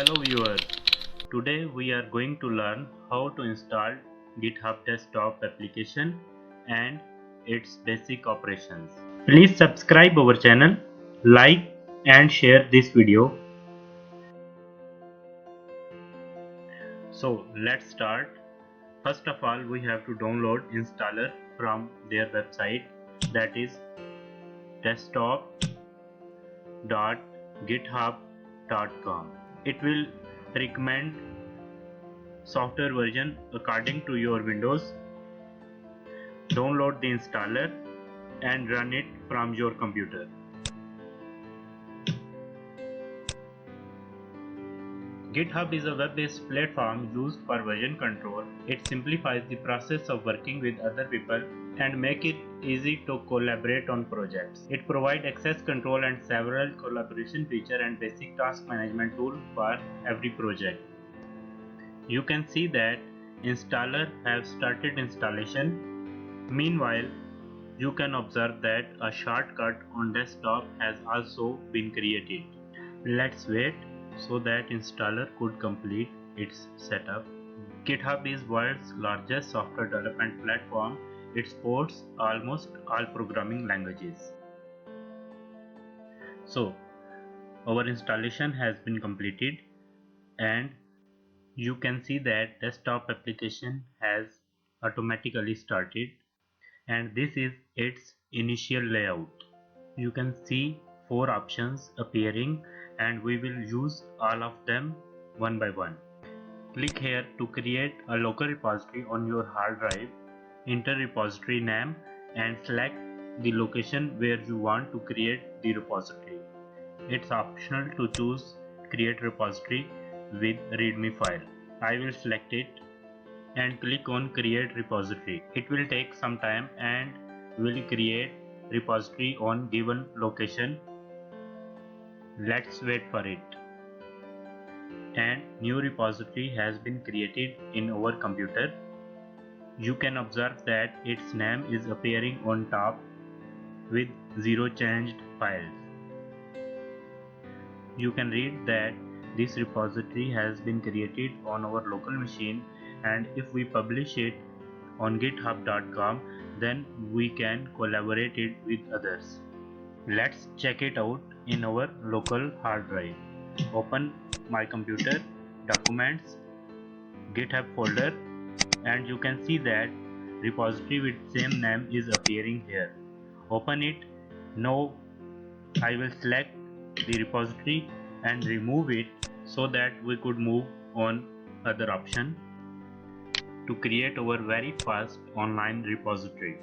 Hello viewers, today we are going to learn how to install GitHub desktop application and its basic operations. Please subscribe our channel, like and share this video. So let's start. First of all, we have to download installer from their website, that is desktop.github.com. It will recommend software version according to your Windows. Download the installer and run it from your computer. GitHub is a web-based platform used for version control. It simplifies the process of working with other people and make it easy to collaborate on projects. It provides access control and several collaboration features and basic task management tool for every project. You can see that installer have started installation. Meanwhile, you can observe that a shortcut on desktop has also been created. Let's wait so that installer could complete its setup. GitHub is world's largest software development platform. It supports almost all programming languages. So, our installation has been completed and you can see that desktop application has automatically started, and this is its initial layout. You can see 4 options appearing and we will use all of them one by one. Click here to create a local repository on your hard drive. Enter repository name and select the location where you want to create the repository. It's optional to choose create repository with readme file. I will select it and click on create repository. It will take some time and will create repository on given location. Let's wait for it. And new repository has been created in our computer. You can observe that its name is appearing on top with 0 changed files. You can read that this repository has been created on our local machine, and if we publish it on github.com, then we can collaborate it with others. Let's check it out in our local hard drive. Open my computer, documents, GitHub folder, and you can see that repository with same name is appearing here. Open it. Now I will select the repository and remove it so that we could move on other option to create our very fast online repository.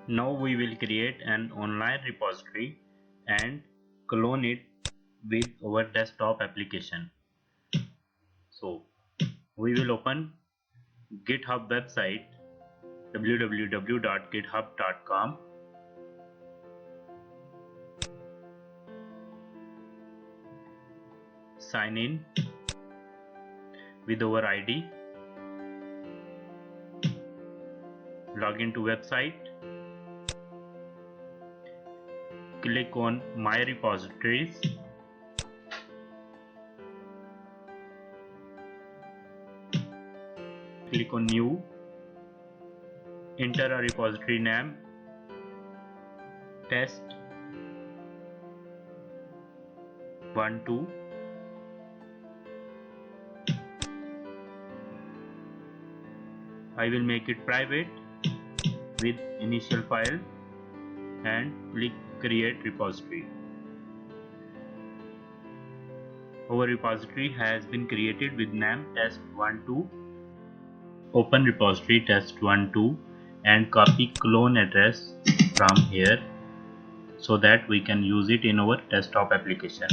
Now we will create an online repository and clone it with our desktop application. So we will open GitHub website www.github.com. Sign in with our ID. Log into website. Click on My Repositories. Click on New. Enter a repository name, test12. I will make it private with initial file and click create repository. Our repository has been created with name test12. Open repository test12 and copy clone address from here so that we can use it in our desktop application.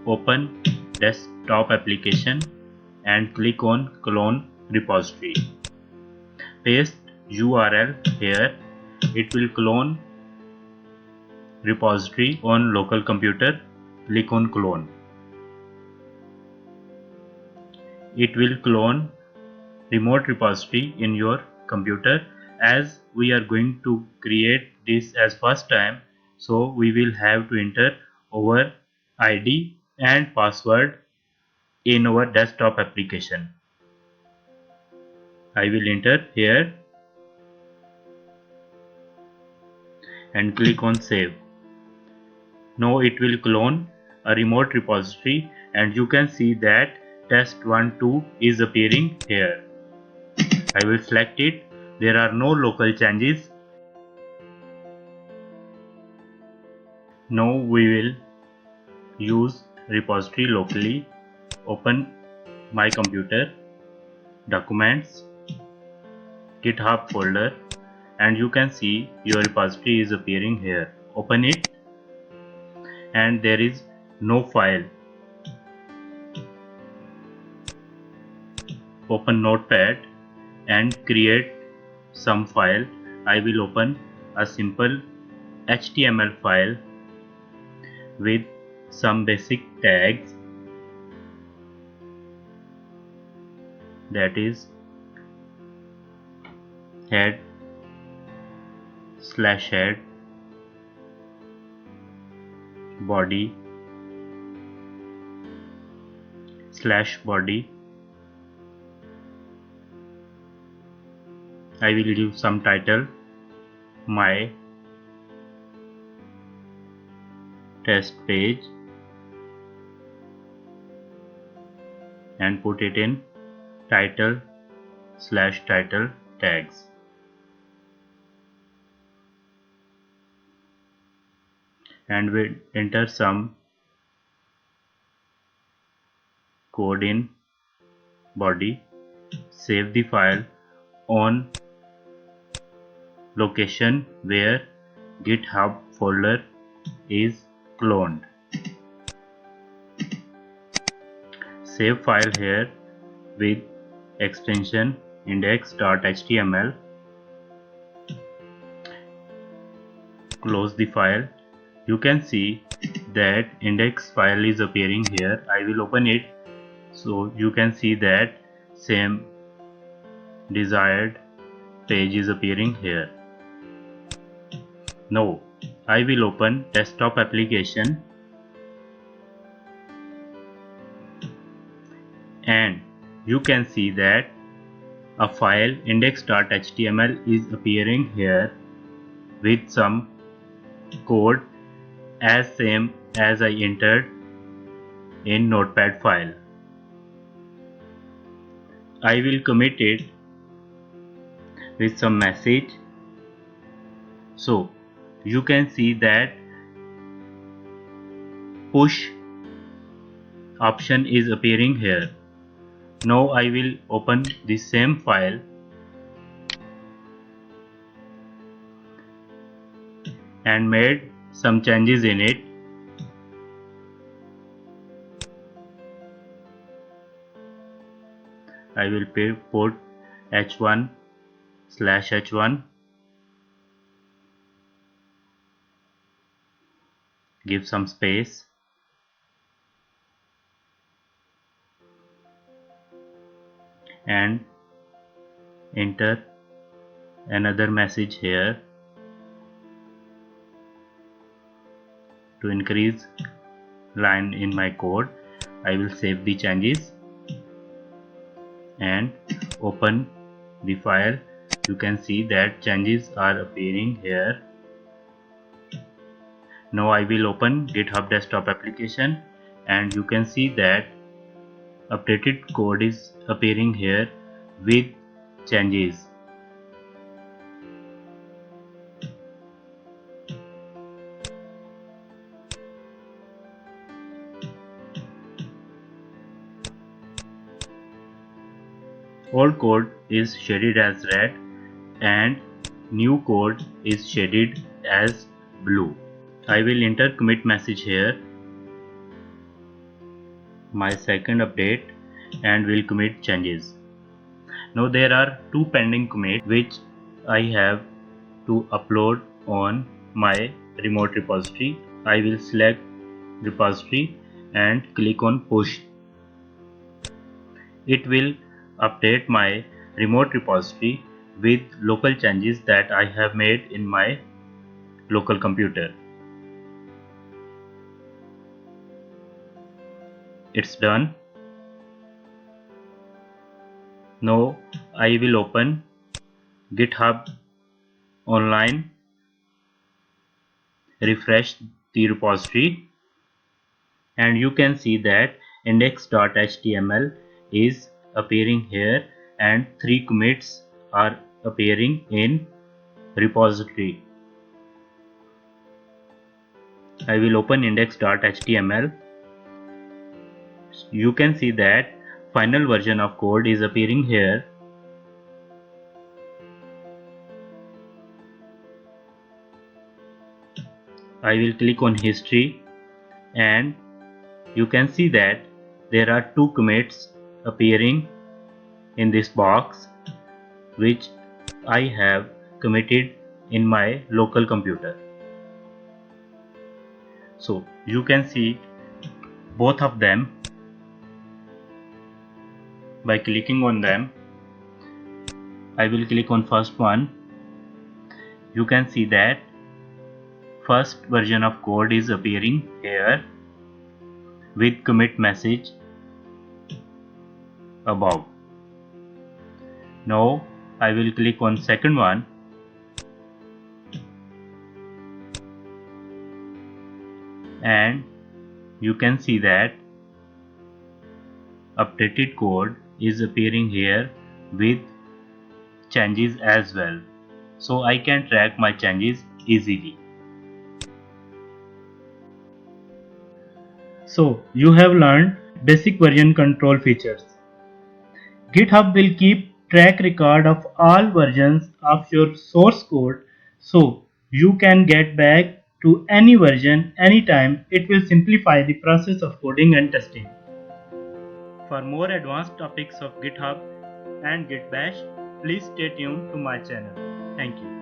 Open desktop application and click on clone repository. Paste URL here. It will clone repository on local computer. Click on clone. It will clone remote repository in your computer. As we are going to create this as first time, So we will have to enter our ID and password in our desktop application. I will enter here and click on save. Now it will clone a remote repository and you can see that test12 is appearing here. I will select it. There are no local changes. Now we will use repository locally. Open my computer, documents, GitHub folder, and you can see your repository is appearing here. Open it and there is no file. Open Notepad and create some file. I will open a simple HTML file with some basic tags, that is head /head, body /body. I will give some title, my test page, and put it in title /title tags. And we enter some code in body. Save the file on location where GitHub folder is cloned. Save file here with extension index.html. Close the file. You can see that index file is appearing here. I will open it so you can see that same desired page is appearing here. Now I will open desktop application and you can see that a file index.html is appearing here with some code as same as I entered in Notepad file. I will commit it with some message. So you can see that push option is appearing here. Now I will open the same file and made some changes in it. I will put h1/h1, give some space, and enter another message here to increase line in my code. I will save the changes and open the file. You can see that changes are appearing here. Now I will open GitHub desktop application and you can see that updated code is appearing here with changes. Old code is shaded as red and new code is shaded as blue. I will enter commit message here, my second update, and will commit changes. Now there are two pending commits which I have to upload on my remote repository. I will select repository and click on push. It will update my remote repository with local changes that I have made in my local computer. It's done. Now I will open GitHub online, refresh the repository, and you can see that index.html is appearing here and 3 commits are appearing in repository. I will open index.html. You can see that final version of code is appearing here. I will click on history and you can see that there are 2 commits appearing in this box which I have committed in my local computer. So you can see both of them by clicking on them. I will click on first one. You can see that first version of code is appearing here with commit message above. Now I will click on second one and you can see that updated code is appearing here with changes as well, so I can track my changes easily. So you have learned basic version control features. GitHub will keep track record of all versions of your source code so you can get back to any version anytime. It will simplify the process of coding and testing. For more advanced topics of GitHub and Git Bash, please stay tuned to my channel. Thank you.